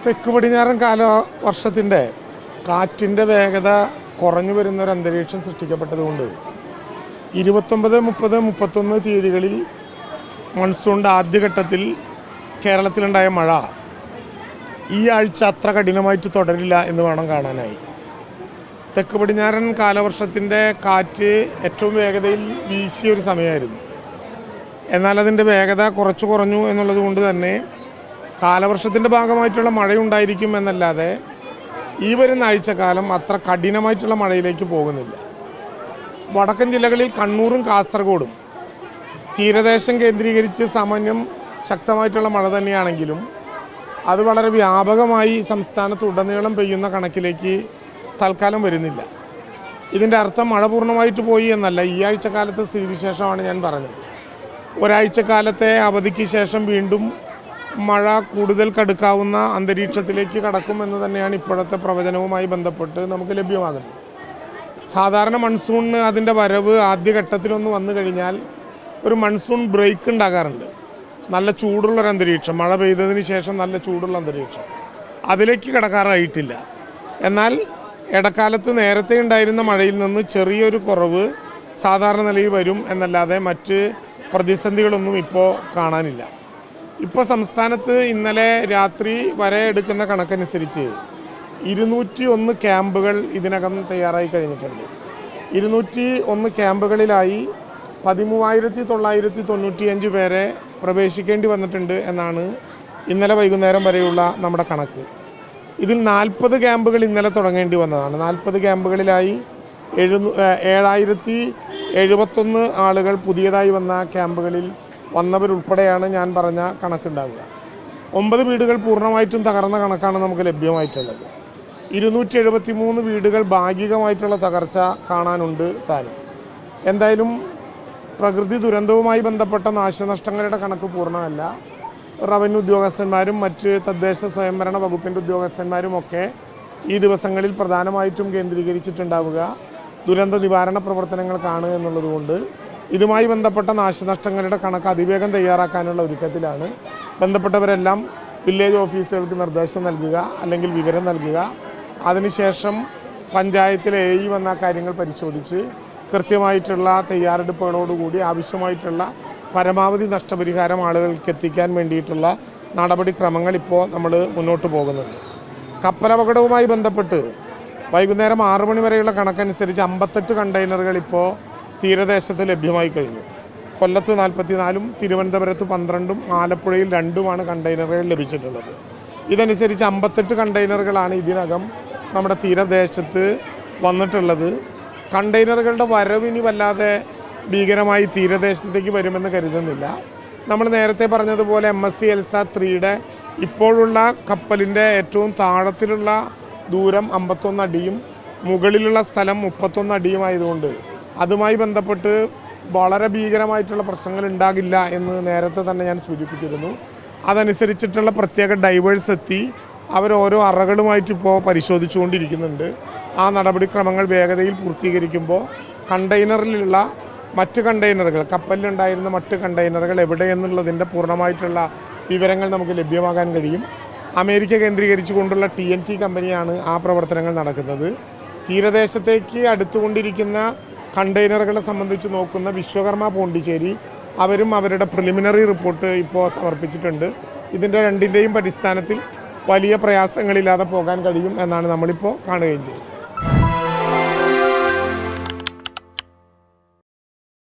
തെക്ക് പടിഞ്ഞാറൻ കാലവർഷത്തിൻ്റെ കാറ്റിൻ്റെ വേഗത കുറഞ്ഞു വരുന്നൊരു അന്തരീക്ഷം സൃഷ്ടിക്കപ്പെട്ടതുകൊണ്ട് 29, 30, 31 തീയതികളിൽ മൺസൂണിൻ്റെ ആദ്യഘട്ടത്തിൽ കേരളത്തിലുണ്ടായ മഴ ഈ ആഴ്ച അത്ര കഠിനമായിട്ട് തുടരില്ല എന്ന് വേണം കാണാനായി. തെക്ക് പടിഞ്ഞാറൻ കാലവർഷത്തിൻ്റെ കാറ്റ് ഏറ്റവും വേഗതയിൽ വീശിയ ഒരു സമയമായിരുന്നു. എന്നാൽ അതിൻ്റെ വേഗത കുറഞ്ഞു എന്നുള്ളത് കൊണ്ട് തന്നെ കാലവർഷത്തിൻ്റെ ഭാഗമായിട്ടുള്ള മഴയുണ്ടായിരിക്കും എന്നല്ലാതെ ഈ വരുന്ന ആഴ്ചക്കാലം അത്ര കഠിനമായിട്ടുള്ള മഴയിലേക്ക് പോകുന്നില്ല. വടക്കൻ ജില്ലകളിൽ കണ്ണൂരും കാസർഗോഡും തീരദേശം കേന്ദ്രീകരിച്ച് സാമാന്യം ശക്തമായിട്ടുള്ള മഴ തന്നെയാണെങ്കിലും അത് വളരെ വ്യാപകമായി സംസ്ഥാനത്ത് ഉടനീളം പെയ്യുന്ന കണക്കിലേക്ക് തൽക്കാലം വരുന്നില്ല. ഇതിൻ്റെ അർത്ഥം മഴ പൂർണ്ണമായിട്ട് പോയി എന്നല്ല. ഈ ആഴ്ചക്കാലത്തെ സ്ഥിതിവിശേഷമാണ് ഞാൻ പറഞ്ഞത്. ഒരാഴ്ചക്കാലത്തെ അവധിക്ക് ശേഷം വീണ്ടും മഴ കൂടുതൽ കടുക്കാവുന്ന അന്തരീക്ഷത്തിലേക്ക് കടക്കുമെന്ന് തന്നെയാണ് ഇപ്പോഴത്തെ പ്രവചനവുമായി ബന്ധപ്പെട്ട് നമുക്ക് ലഭ്യമാകുന്നത്. സാധാരണ മൺസൂണിന് അതിൻ്റെ വരവ് ആദ്യഘട്ടത്തിലൊന്ന് വന്നു കഴിഞ്ഞാൽ ഒരു മൺസൂൺ ബ്രേക്ക് ഉണ്ടാകാറുണ്ട്. നല്ല ചൂടുള്ളൊരു അന്തരീക്ഷം, മഴ പെയ്തതിന് ശേഷം നല്ല ചൂടുള്ള അന്തരീക്ഷം, അതിലേക്ക് കടക്കാറായിട്ടില്ല. എന്നാൽ ഇടക്കാലത്ത് നേരത്തെ ഉണ്ടായിരുന്ന മഴയിൽ നിന്ന് ചെറിയൊരു കുറവ് സാധാരണ നിലയിൽ വരും എന്നല്ലാതെ മറ്റ് പ്രതിസന്ധികളൊന്നും ഇപ്പോൾ കാണാനില്ല. ഇപ്പോൾ സംസ്ഥാനത്ത് ഇന്നലെ രാത്രി വരെ എടുക്കുന്ന കണക്കനുസരിച്ച് 201 ക്യാമ്പുകൾ ഇതിനകം തയ്യാറായി കഴിഞ്ഞിട്ടുണ്ട്. 201 ക്യാമ്പുകളിലായി 13,995 പേരെ പ്രവേശിക്കേണ്ടി വന്നിട്ടുണ്ട് എന്നാണ് ഇന്നലെ വൈകുന്നേരം വരെയുള്ള നമ്മുടെ കണക്ക്. ഇതിൽ 40 ക്യാമ്പുകൾ ഇന്നലെ തുടങ്ങേണ്ടി വന്നതാണ്. 40 ക്യാമ്പുകളിലായി 7,071 ആളുകൾ പുതിയതായി വന്ന ക്യാമ്പുകളിൽ വന്നവരുൾപ്പെടെയാണ് ഞാൻ പറഞ്ഞ കണക്കുണ്ടാവുക. 9 വീടുകൾ പൂർണ്ണമായിട്ടും തകർന്ന കണക്കാണ് നമുക്ക് ലഭ്യമായിട്ടുള്ളത്. 273 വീടുകൾ ഭാഗികമായിട്ടുള്ള തകർച്ച കാണാനുണ്ട് താനും. എന്തായാലും പ്രകൃതി ദുരന്തവുമായി ബന്ധപ്പെട്ട നാശനഷ്ടങ്ങളുടെ കണക്ക് പൂർണ്ണമല്ല. റവന്യൂ ഉദ്യോഗസ്ഥന്മാരും മറ്റ് തദ്ദേശ സ്വയംഭരണ വകുപ്പിൻ്റെ ഉദ്യോഗസ്ഥന്മാരുമൊക്കെ ഈ ദിവസങ്ങളിൽ പ്രധാനമായിട്ടും കേന്ദ്രീകരിച്ചിട്ടുണ്ടാവുക ദുരന്ത നിവാരണ പ്രവർത്തനങ്ങൾക്കാണ് എന്നുള്ളതുകൊണ്ട് ഇതുമായി ബന്ധപ്പെട്ട നാശനഷ്ടങ്ങളുടെ കണക്ക് അതിവേഗം തയ്യാറാക്കാനുള്ള ഒരുക്കത്തിലാണ്. ബന്ധപ്പെട്ടവരെല്ലാം വില്ലേജ് ഓഫീസുകൾക്ക് നിർദ്ദേശം നൽകുക, അല്ലെങ്കിൽ വിവരം നൽകുക. അതിനുശേഷം പഞ്ചായത്തിലെ AE വന്ന കാര്യങ്ങൾ പരിശോധിച്ച് കൃത്യമായിട്ടുള്ള തയ്യാറെടുപ്പുകളോടുകൂടി ആവശ്യമായിട്ടുള്ള പരമാവധി നഷ്ടപരിഹാരം ആളുകൾക്ക് എത്തിക്കാൻ വേണ്ടിയിട്ടുള്ള നടപടിക്രമങ്ങൾ ഇപ്പോൾ നമ്മൾ മുന്നോട്ട് പോകുന്നുണ്ട്. കപ്പലപകടവുമായി ബന്ധപ്പെട്ട് വൈകുന്നേരം 6 മണി വരെയുള്ള കണക്കനുസരിച്ച് 58 കണ്ടെയ്നറുകൾ ഇപ്പോൾ തീരദേശത്ത് ലഭ്യമായി കഴിഞ്ഞു. കൊല്ലത്ത് 44-ഉം തിരുവനന്തപുരത്ത് 12-ഉം ആലപ്പുഴയിൽ 2-ഉമാണ് കണ്ടെയ്നറുകൾ ലഭിച്ചിട്ടുള്ളത്. ഇതനുസരിച്ച് 58 കണ്ടെയ്നറുകളാണ് ഇതിനകം നമ്മുടെ തീരദേശത്ത് വന്നിട്ടുള്ളത്. കണ്ടെയ്നറുകളുടെ വരവിനി വല്ലാതെ ഭീകരമായി തീരദേശത്തേക്ക് വരുമെന്ന് കരുതുന്നില്ല. നമ്മൾ നേരത്തെ പറഞ്ഞതുപോലെ MSC ELSA 3യുടെ ഇപ്പോഴുള്ള കപ്പലിൻ്റെ ഏറ്റവും താഴത്തിലുള്ള ദൂരം 51 അടിയും മുകളിലുള്ള സ്ഥലം 31 അടിയുമായതുകൊണ്ട് അതുമായി ബന്ധപ്പെട്ട് വളരെ ഭീകരമായിട്ടുള്ള പ്രശ്നങ്ങൾ ഉണ്ടാകില്ല എന്ന് നേരത്തെ തന്നെ ഞാൻ സൂചിപ്പിച്ചിരുന്നു. അതനുസരിച്ചിട്ടുള്ള പ്രത്യേക ഡൈവേഴ്സ് എത്തി അവർ ഓരോ അറകളുമായിട്ട് ഇപ്പോൾ പരിശോധിച്ചുകൊണ്ടിരിക്കുന്നുണ്ട്. ആ നടപടിക്രമങ്ങൾ വേഗതയിൽ പൂർത്തീകരിക്കുമ്പോൾ കണ്ടെയ്നറിലുള്ള മറ്റ് കണ്ടെയ്നറുകൾ, കപ്പലിലുണ്ടായിരുന്ന മറ്റ് കണ്ടെയ്നറുകൾ എവിടെയെന്നുള്ളതിൻ്റെ പൂർണ്ണമായിട്ടുള്ള വിവരങ്ങൾ നമുക്ക് ലഭ്യമാകാൻ കഴിയും. അമേരിക്ക കേന്ദ്രീകരിച്ചുകൊണ്ടുള്ള TNT കമ്പനിയാണ് ആ പ്രവർത്തനങ്ങൾ നടക്കുന്നത്. തീരദേശത്തേക്ക് അടുത്തുകൊണ്ടിരിക്കുന്ന കണ്ടെയ്നറുകളെ സംബന്ധിച്ച് നോക്കുന്ന വിശ്വകർമ്മ പോണ്ടിച്ചേരി അവരും അവരുടെ പ്രിലിമിനറി റിപ്പോർട്ട് ഇപ്പോൾ സമർപ്പിച്ചിട്ടുണ്ട്. ഇതിൻ്റെ രണ്ടിൻ്റെയും അടിസ്ഥാനത്തിൽ വലിയ പ്രയാസങ്ങളില്ലാതെ പോകാൻ കഴിയും എന്നാണ് നമ്മളിപ്പോൾ കാണുകയും ചെയ്യുന്നത്.